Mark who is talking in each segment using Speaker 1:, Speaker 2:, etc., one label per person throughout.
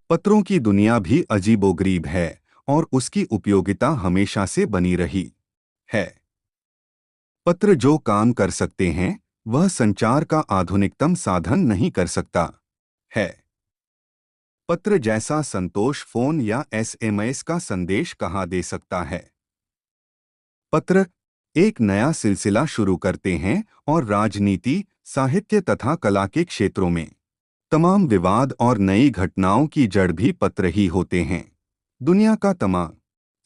Speaker 1: पत्रों की दुनिया भी अजीबोगरीब है और उसकी उपयोगिता हमेशा से बनी रही है। पत्र जो काम कर सकते हैं वह संचार का आधुनिकतम साधन नहीं कर सकता है। पत्र जैसा संतोष फोन या एसएमएस का संदेश कहाँ दे सकता है। पत्र एक नया सिलसिला शुरू करते हैं और राजनीति, साहित्य तथा कला के क्षेत्रों में तमाम विवाद और नई घटनाओं की जड़ भी पत्र ही होते हैं। दुनिया का तमाम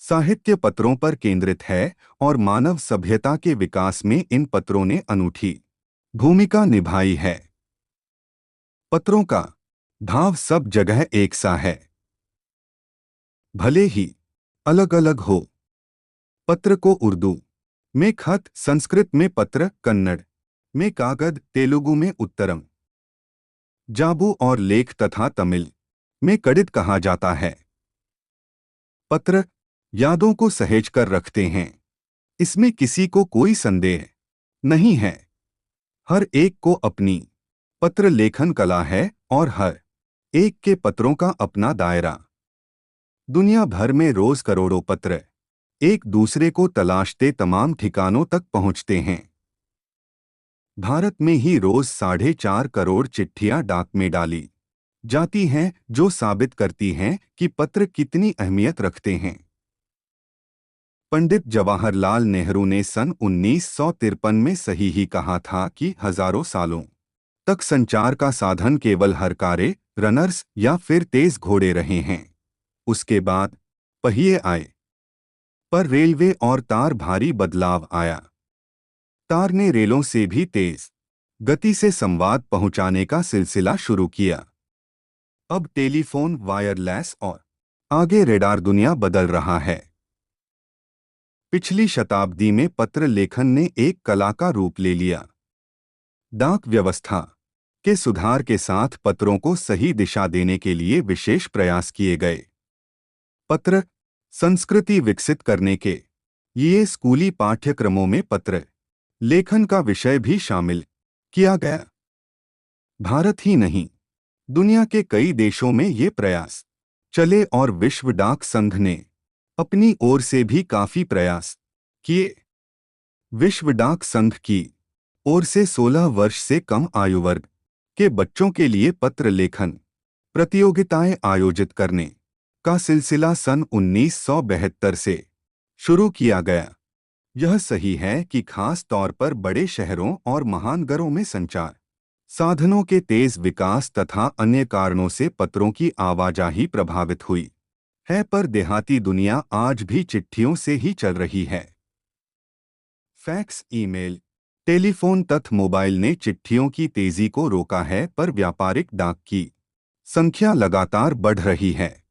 Speaker 1: साहित्य पत्रों पर केंद्रित है और मानव सभ्यता के विकास में इन पत्रों ने अनूठी भूमिका निभाई है। पत्रों का भाव सब जगह एक सा है, भले ही अलग अलग हो। पत्र को उर्दू में खत, संस्कृत में पत्र, कन्नड़ में कागद, तेलुगु में उत्तरम, जाबू और लेख तथा तमिल में कड़ित कहा जाता है। पत्र यादों को सहेज कर रखते हैं, इसमें किसी को कोई संदेह नहीं है। हर एक को अपनी पत्र लेखन कला है और हर एक के पत्रों का अपना दायरा। दुनिया भर में रोज करोड़ों पत्र एक दूसरे को तलाशते तमाम ठिकानों तक पहुंचते हैं। भारत में ही रोज 4.5 करोड़ चिट्ठियां डाक में डाली जाती हैं, जो साबित करती हैं कि पत्र कितनी अहमियत रखते हैं। पंडित जवाहरलाल नेहरू ने सन 1953 में सही ही कहा था कि हजारों सालों तक संचार का साधन केवल हरकारे, रनर्स या फिर तेज घोड़े रहे हैं। उसके बाद पहिए आए, पर रेलवे और तार भारी बदलाव आया। तार ने रेलों से भी तेज गति से संवाद पहुंचाने का सिलसिला शुरू किया। अब टेलीफोन, वायरलेस और आगे रेडार दुनिया बदल रहा है। पिछली शताब्दी में पत्र लेखन ने एक कला का रूप ले लिया। डाक व्यवस्था के सुधार के साथ पत्रों को सही दिशा देने के लिए विशेष प्रयास किए गए। पत्र संस्कृति विकसित करने के लिए स्कूली पाठ्यक्रमों में पत्र लेखन का विषय भी शामिल किया गया। भारत ही नहीं, दुनिया के कई देशों में ये प्रयास चले और विश्व डाक संघ ने अपनी ओर से भी काफी प्रयास किए। विश्व डाक संघ की ओर से 16 वर्ष से कम आयु वर्ग के बच्चों के लिए पत्र लेखन प्रतियोगिताएं आयोजित करने का सिलसिला सन 1972 से शुरू किया गया। यह सही है कि खास तौर पर बड़े शहरों और महानगरों में संचार साधनों के तेज विकास तथा अन्य कारणों से पत्रों की आवाजाही प्रभावित हुई है, पर देहाती दुनिया आज भी चिट्ठियों से ही चल रही है। फैक्स, ईमेल, टेलीफोन तथा मोबाइल ने चिट्ठियों की तेजी को रोका है, पर व्यापारिक डाक की संख्या लगातार बढ़ रही है।